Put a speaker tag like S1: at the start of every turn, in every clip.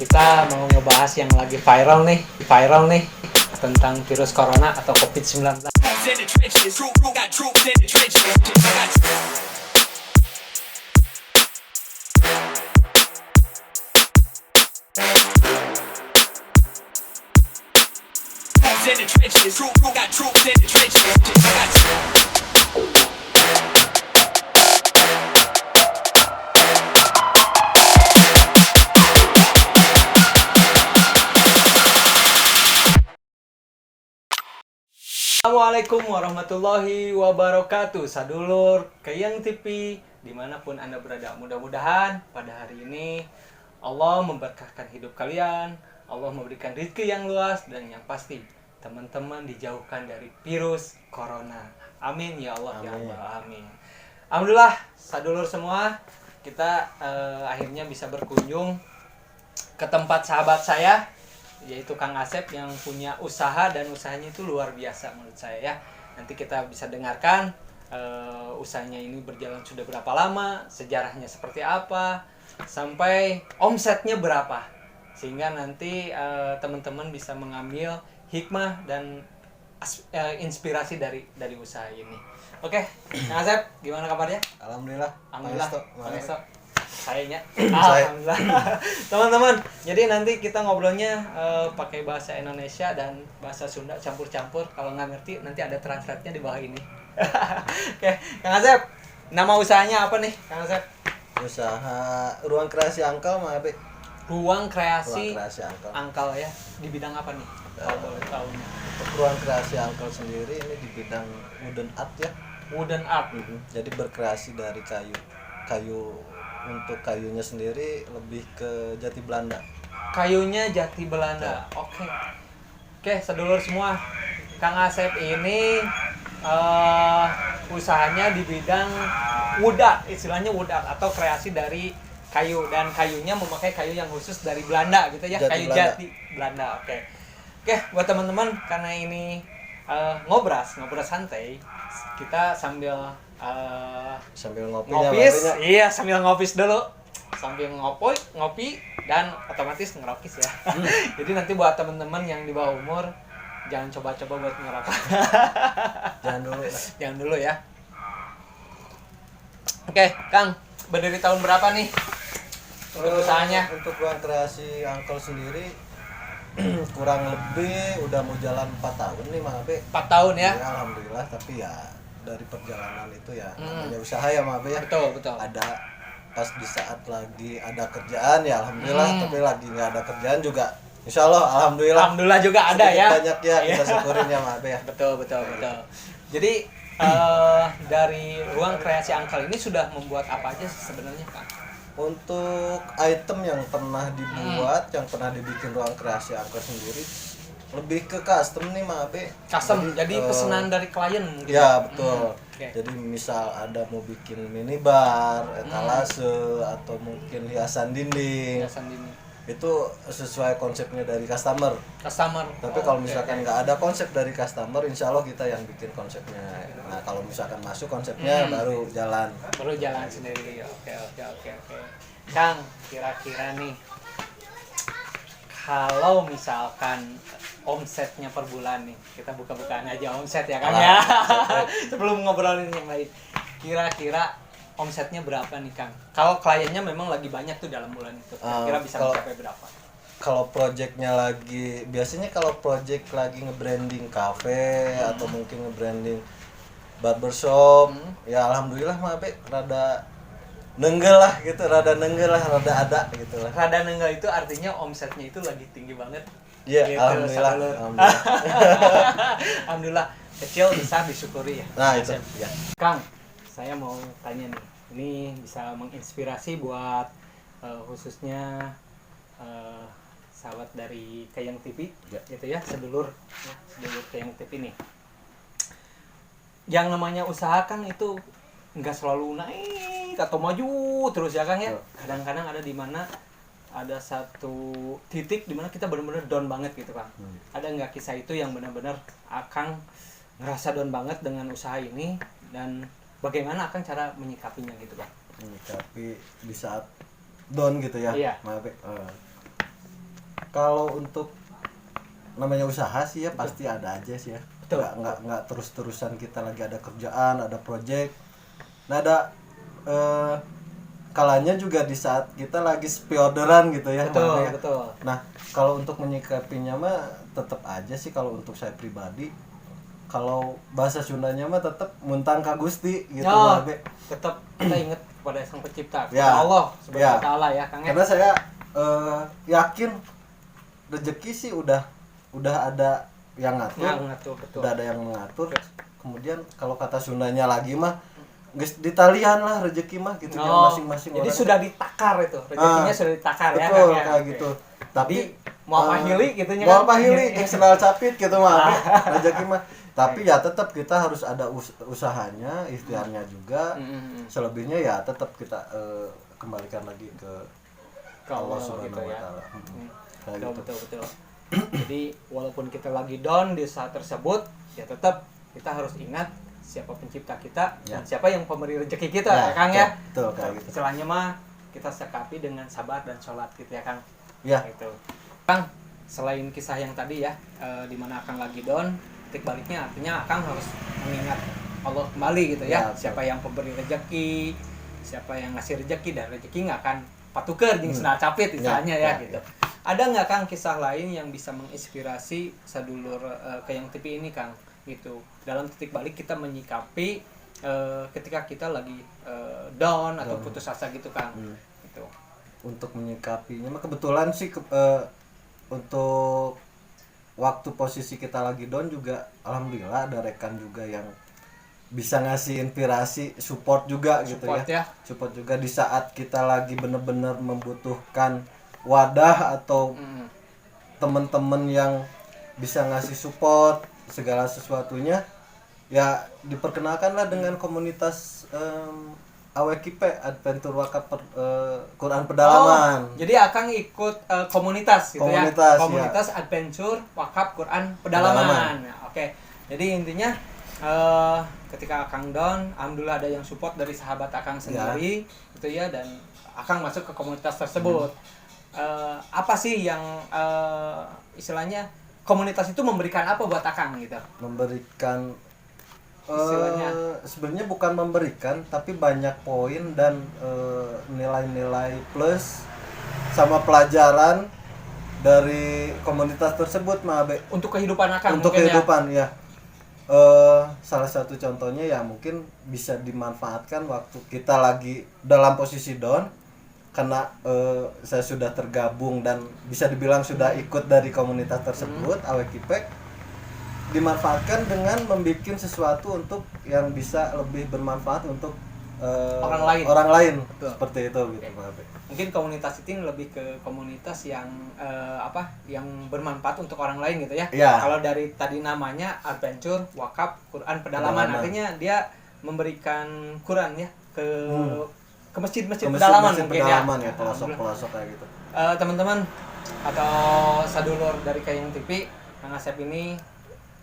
S1: Kita mau ngebahas yang lagi viral nih tentang virus corona atau COVID-19. Assalamualaikum warahmatullahi wabarakatuh. Sadulur Kayang TV dimanapun Anda berada, mudah-mudahan pada hari ini Allah memberkahkan hidup kalian, Allah memberikan rezeki yang luas, dan yang pasti teman-teman dijauhkan dari virus corona. Amin ya Allah. Amin. Ya Allah, amin. Alhamdulillah sadulur semua, kita akhirnya bisa berkunjung ke tempat sahabat saya, yaitu Kang Asep, yang punya usaha, dan usahanya itu luar biasa menurut saya ya. Nanti kita bisa dengarkan usahanya ini berjalan sudah berapa lama, sejarahnya seperti apa, sampai omsetnya berapa, sehingga nanti teman-teman bisa mengambil hikmah dan inspirasi dari usaha ini. Oke, Kang Asep, gimana kabarnya?
S2: Alhamdulillah.
S1: Pangesto. Sayangnya alhamdulillah. Teman-teman, jadi nanti kita ngobrolnya pakai bahasa Indonesia dan bahasa Sunda campur-campur. Kalau nggak ngerti nanti ada translate-nya di bawah ini. Oke, Kang Asep, nama usahanya apa nih, Kang Asep?
S2: Usaha Ruang Kreasi Angkal, Mak Abe.
S1: Ruang Kreasi
S2: Angkal.
S1: Angkal ya. Di bidang apa nih? Kalau boleh tahu.
S2: Untuk Ruang Kreasi Angkal sendiri ini di bidang wooden art ya.
S1: Wooden art.
S2: Jadi berkreasi dari kayu. Untuk kayunya sendiri lebih ke jati Belanda.
S1: Kayunya jati Belanda. Oke. Oke, sedulur semua, Kang Asep ini usahanya di bidang wood art, istilahnya wood art atau kreasi dari kayu, dan kayunya memakai kayu yang khusus dari Belanda gitu ya, kayu jati Belanda. Oke. Oke, buat teman-teman, karena ini ngobras santai, kita sambil ngopis. Iya, sambil ngopis dulu. Sambil ngopi dan otomatis ngerokis ya. Jadi nanti buat teman-teman yang di bawah umur jangan coba-coba buat ngerokok. Jangan dulu ya. Oke, Kang, berdiri tahun berapa nih untuk usahanya?
S2: Untuk Ruang Kreasi Angkal sendiri kurang lebih udah mau jalan 4 tahun nih, Mak Abe.
S1: 4 tahun ya?
S2: Ya, alhamdulillah, tapi ya dari perjalanan itu ya namanya usaha ya, Mak Abe ya.
S1: Betul.
S2: Ada pas di saat lagi ada kerjaan ya alhamdulillah, tapi lagi nggak ada kerjaan juga insya Allah alhamdulillah
S1: juga ada ya.
S2: Banyak ya kita syukurin ya, Mak Abe ya.
S1: Betul. Jadi dari Ruang Kreasi Angkal ini sudah membuat apa aja sebenarnya, Kang?
S2: Untuk item yang pernah dibuat, yang pernah dibikin Ruang Kreasi Angkal sendiri lebih ke custom nih, Mak Abe.
S1: Custom, jadi pesanan dari klien mungkin.
S2: Ya, betul.
S1: Okay.
S2: Jadi misal ada mau bikin minibar, etalase, atau mungkin hiasan dinding. Itu sesuai konsepnya dari customer. Tapi kalau misalkan nggak ada konsep dari customer, insya Allah kita yang bikin konsepnya. Nah, kalau misalkan masuk konsepnya baru jalan
S1: Sendiri. Oke. Kang, kira-kira nih, kalau misalkan omsetnya per bulan nih, kita buka-bukaan aja omset ya, Kang ya. Sebelum ngobrolin yang lain, kira-kira omsetnya berapa nih, Kang? Kalau kliennya memang lagi banyak tuh dalam bulan itu, kira-kira bisa mencapai berapa?
S2: Kalau biasanya kalau project lagi nge-branding cafe atau mungkin nge-branding barbershop, ya alhamdulillah, Mak Abe, rada nenggel lah, rada ada gitu lah.
S1: Rada nenggel itu artinya omsetnya itu lagi tinggi banget.
S2: Iya, gitu, alhamdulillah.
S1: Alhamdulillah, kecil besar disyukuri ya.
S2: Nah, itu ya.
S1: Kang, saya mau tanya nih, ini bisa menginspirasi buat khususnya sahabat dari Kayang TV, gitu ya, sedulur Kayang TV nih. Yang namanya usaha kan itu nggak selalu naik atau maju terus ya, Kang ya. Kadang-kadang ada di mana ada satu titik di mana kita benar-benar down banget gitu, Kang. Ada nggak kisah itu yang benar-benar Akang ngerasa down banget dengan usaha ini, dan bagaimana Akang cara menyikapinya gitu, Kang?
S2: Menyikapi di saat down gitu ya?
S1: Iya.
S2: Maaf, Kalau untuk namanya usaha sih ya pasti ada aja sih ya. Nggak terus-terusan kita lagi ada kerjaan, ada project. Nah ada kalanya juga di saat kita lagi sepi orderan gitu ya.
S1: Betul.
S2: Nah kalau untuk menyikapinya mah tetap aja sih kalau untuk saya pribadi, kalau bahasa Sundanya mah tetap muntang ka Gusti gitu.
S1: Tetap kita ingat kepada Sang Pencipta, kepada Allah Subhanahu wa taala ya Kang.
S2: Karena saya yakin rezeki sih udah ada yang ngatur,
S1: betul.
S2: udah ada yang mengatur. Kemudian kalau kata Sundanya lagi mah geus ditalian lah rezeki mah gitu ya masing-masing.
S1: Jadi sudah ditakar itu rezekinya sudah ditakar ya.
S2: Betul kayak gitu. Tapi
S1: mau apa hili gitu nya
S2: kan. Mau apa hili jeung sendal capit gitu mah rezeki mah. Tapi ya tetap kita harus ada usahanya, ikhtiarnya juga. Selebihnya ya tetap kita kembalikan lagi ke Allah Subhanahu wa taala.
S1: Betul. Jadi walaupun kita lagi down di saat tersebut, ya tetap kita harus ingat siapa pencipta kita dan siapa yang pemberi rezeki kita ya Kang ya.
S2: Betul kayak gitu.
S1: Istilahnya mah kita sikapi dengan sabar dan sholat gitu ya Kang.
S2: Ya.
S1: Gitu. Kang, selain kisah yang tadi ya, di mana Kang lagi down, titik baliknya artinya Kang harus mengingat Allah kembali gitu ya. Siapa yang pemberi rezeki, siapa yang ngasih rezeki, dan rezeki nggak akan patuker jeung sendal capit istilahnya ya gitu. Ada nggak Kang kisah lain yang bisa menginspirasi sadulur Kayang TV ini Kang gitu, dalam titik balik kita menyikapi ketika kita lagi down atau putus asa gitu Kang gitu.
S2: Untuk menyikapinya mah kebetulan sih untuk waktu posisi kita lagi down juga alhamdulillah ada rekan juga yang bisa ngasih inspirasi, support juga gitu ya. Support juga di saat kita lagi bener-bener membutuhkan wadah atau teman-teman yang bisa ngasih support segala sesuatunya, ya diperkenalkanlah dengan komunitas AWKP Adventure Wakaf Quran Pedalaman.
S1: Jadi Akang ikut komunitas gitu ya. Komunitas Adventure Wakaf Quran Pedalaman. Oke. Jadi intinya ketika Akang down, alhamdulillah ada yang support dari sahabat Akang sendiri gitu ya, dan Akang masuk ke komunitas tersebut. Apa sih yang istilahnya komunitas itu memberikan apa buat Akang gitu?
S2: Memberikan sebenarnya bukan memberikan, tapi banyak poin dan nilai-nilai plus sama pelajaran dari komunitas tersebut mah
S1: untuk kehidupan Akang.
S2: Untuk kehidupan ya. Salah satu contohnya ya mungkin bisa dimanfaatkan waktu kita lagi dalam posisi down, karena saya sudah tergabung dan bisa dibilang sudah ikut dari komunitas tersebut AWKP, dimanfaatkan dengan membuat sesuatu untuk yang bisa lebih bermanfaat untuk orang lain. Seperti itu gitu.
S1: Mungkin komunitas itu lebih ke komunitas yang yang bermanfaat untuk orang lain gitu ya. Kalau dari tadi namanya Adventure Wakaf Quran Pedalaman, artinya dia memberikan Quran ya ke masjid-masjid pedalaman mungkin ya,
S2: pelosok-pelosok kayak gitu.
S1: Teman-teman atau sadulur dari Kayang TV, Kang Asep ini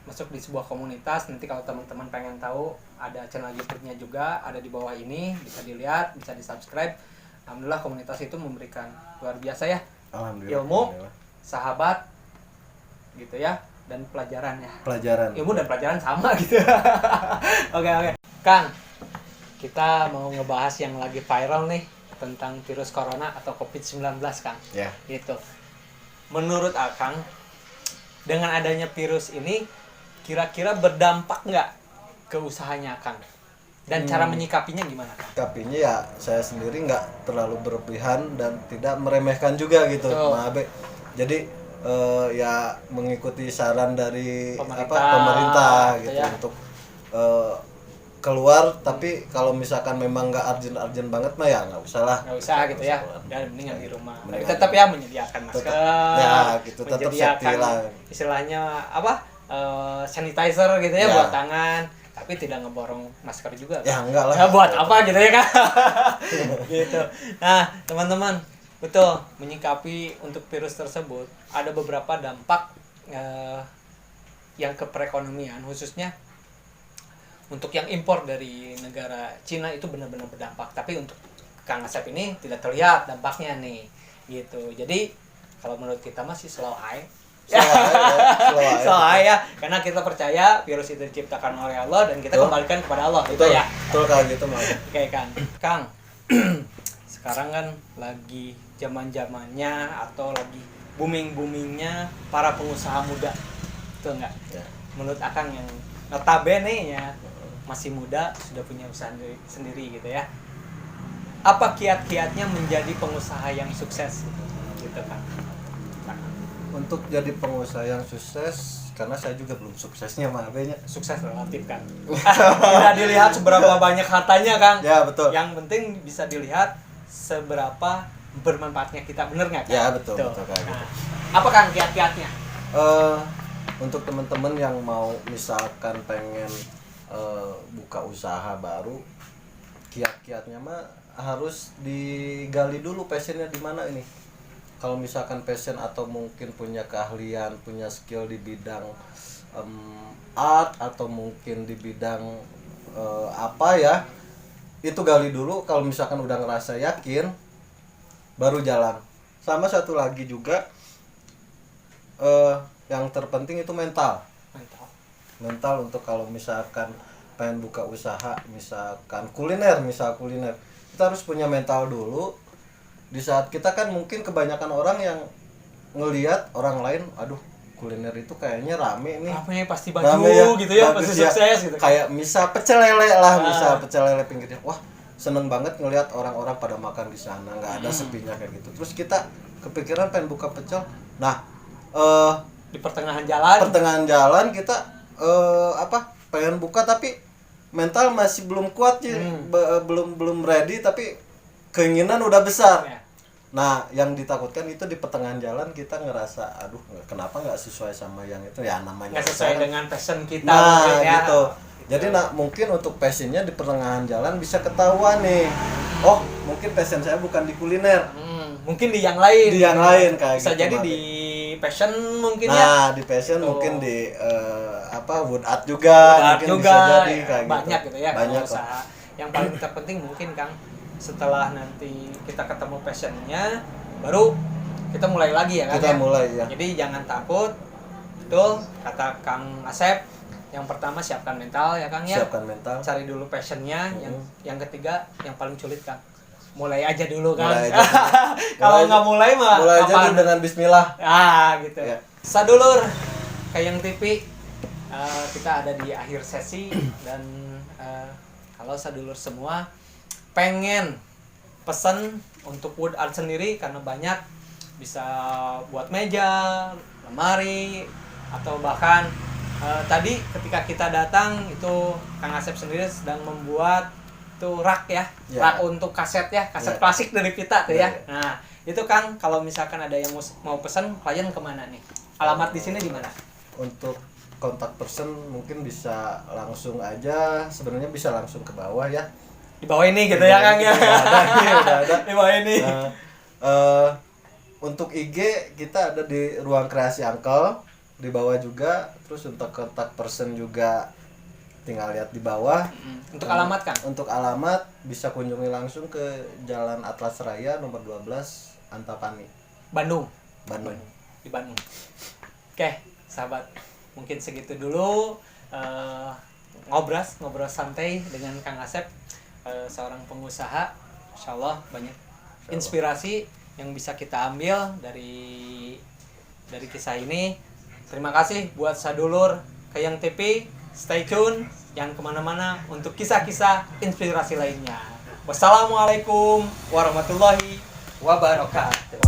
S1: masuk di sebuah komunitas. Nanti kalau teman-teman pengen tahu, ada channel YouTube-nya juga ada di bawah ini, bisa dilihat, bisa di-subscribe. Alhamdulillah komunitas itu memberikan luar biasa ya, ilmu, sahabat gitu ya, dan pelajaran ya. Ilmu dan pelajaran sama gitu. Oke. Kang, kita mau ngebahas yang lagi viral nih tentang virus corona atau COVID-19 Kang. Gitu. Menurut Akang, dengan adanya virus ini kira-kira berdampak nggak ke usahanya Akang? Dan cara menyikapinya gimana?
S2: Menyikapinya ya saya sendiri nggak terlalu berlebihan dan tidak meremehkan juga gitu, Jadi ya mengikuti saran dari pemerintah gitu ya, untuk keluar. Tapi kalau misalkan memang nggak urgent banget mah ya nggak usah gitu ya. Dan mendingan di rumah. Tapi tetap ya menyediakan masker. Gitu, tetap safety lah.
S1: Istilahnya sanitizer gitu ya buat tangan. Tapi tidak ngeborong masker juga.
S2: Ya enggak lah.
S1: Ya buat apa gitu ya kan? Gitu. Nah, teman-teman, betul, menyikapi untuk virus tersebut ada beberapa dampak yang ke perekonomian, khususnya untuk yang impor dari negara Cina itu benar-benar berdampak. Tapi untuk Kang Asep ini tidak terlihat dampaknya nih. Gitu. Jadi Kalau menurut kita masih slow aja.
S2: Slow aja.
S1: Ya, karena kita percaya virus itu diciptakan oleh Allah dan kita kembalikan kepada Allah gitu ya.
S2: Betul kayak gitu mah.
S1: Oke Kang. Sekarang kan lagi zaman-zamannya atau lagi booming-boomingnya para pengusaha muda. Betul enggak?
S2: Ya.
S1: Menurut Akang yang notabene ya masih muda sudah punya usaha sendiri gitu ya. Apa kiat-kiatnya menjadi pengusaha yang sukses gitu kan?
S2: Untuk jadi pengusaha yang sukses, karena saya juga belum suksesnya mah abenya.
S1: Sukses relatif kan. Tidak dilihat seberapa banyak hartanya Kang.
S2: Ya betul.
S1: Yang penting bisa dilihat seberapa bermanfaatnya kita, bener nggak Kang?
S2: Ya betul kayak gitu.
S1: Apa Kang kiat-kiatnya?
S2: Untuk teman-teman yang mau misalkan pengen buka usaha baru, kiat-kiatnya mah harus digali dulu passionnya di mana ini. Kalau misalkan passion atau mungkin punya keahlian, punya skill di bidang art atau mungkin di bidang apa ya, itu gali dulu. Kalau misalkan udah ngerasa yakin, baru jalan. Sama satu lagi juga yang terpenting itu mental untuk kalau misalkan pengen buka usaha, misalkan kuliner, kita harus punya mental dulu. Di saat kita kan mungkin kebanyakan orang yang ngelihat orang lain, aduh kuliner itu kayaknya rame nih,
S1: ramenya pasti baju gitu ya, pasti sukses gitu.
S2: Kayak misal pecel lele lah, misal pecel lele pinggirnya, wah seneng banget ngelihat orang-orang pada makan di sana, nggak ada sepinya kayak gitu. Terus kita kepikiran pengen buka pecel, nah
S1: di pertengahan jalan kita pengen buka tapi mental masih belum kuat ya, belum ready, tapi keinginan udah besar. Nah, yang ditakutkan itu di pertengahan jalan kita ngerasa, aduh kenapa nggak sesuai sama yang itu ya, namanya nggak sesuai dengan passion kita.
S2: Nah gitu. Jadi mungkin untuk passionnya di pertengahan jalan bisa ketahuan nih, oh mungkin passion saya bukan di kuliner,
S1: mungkin di yang lain.
S2: Kayak
S1: bisa
S2: gitu,
S1: jadi di passion mungkin
S2: di passion mungkin di wood art juga, mungkin
S1: juga
S2: bisa jadi kayak
S1: banyak
S2: gitu
S1: ya
S2: banyak
S1: usaha. Yang paling terpenting mungkin Kang, setelah nanti kita ketemu passionnya, baru kita mulai lagi ya Kang.
S2: Kita mulai ya.
S1: Jadi jangan takut, betul kata Kang Asep. Yang pertama siapkan mental ya Kang ya.
S2: Siapkan mental.
S1: Cari dulu passionnya. Yang ketiga yang paling sulit Kang, mulai aja dulu Kang. Kalau nggak mulai mah
S2: mulai aja dengan bismillah.
S1: Gitu ya. Sadulur Kayang TV, kita ada di akhir sesi dan kalau sadulur semua pengen pesan untuk wood art sendiri, karena banyak bisa buat meja, lemari, atau bahkan tadi ketika kita datang itu Kang Asep sendiri sedang membuat tuh rak ya, rak untuk kaset ya, kaset klasik dari pita tuh ya. Nah itu Kang, kalau misalkan ada yang mau pesan, klien kemana nih? Alamat di sini di mana?
S2: Untuk kontak person mungkin bisa langsung aja, sebenarnya bisa langsung ke bawah ya.
S1: Di bawah ini gitu ya Kang ya.
S2: Udah ada.
S1: Di bawah ini.
S2: Untuk IG kita ada di Ruang Kreasi Uncle, di bawah juga. Terus untuk kontak person juga tinggal lihat di bawah.
S1: Untuk alamat Kang? Untuk
S2: alamat bisa kunjungi langsung ke Jalan Atlas Raya nomor 12 Antapani,
S1: Bandung. Di Bandung. Oke, sahabat, mungkin segitu dulu ngobrol santai dengan Kang Asep, seorang pengusaha. Insyaallah banyak inspirasi yang bisa kita ambil dari kisah ini. Terima kasih buat sadulur Kayang TV. Stay tune, jangan kemana-mana untuk kisah-kisah inspirasi lainnya. Wassalamualaikum warahmatullahi wabarakatuh.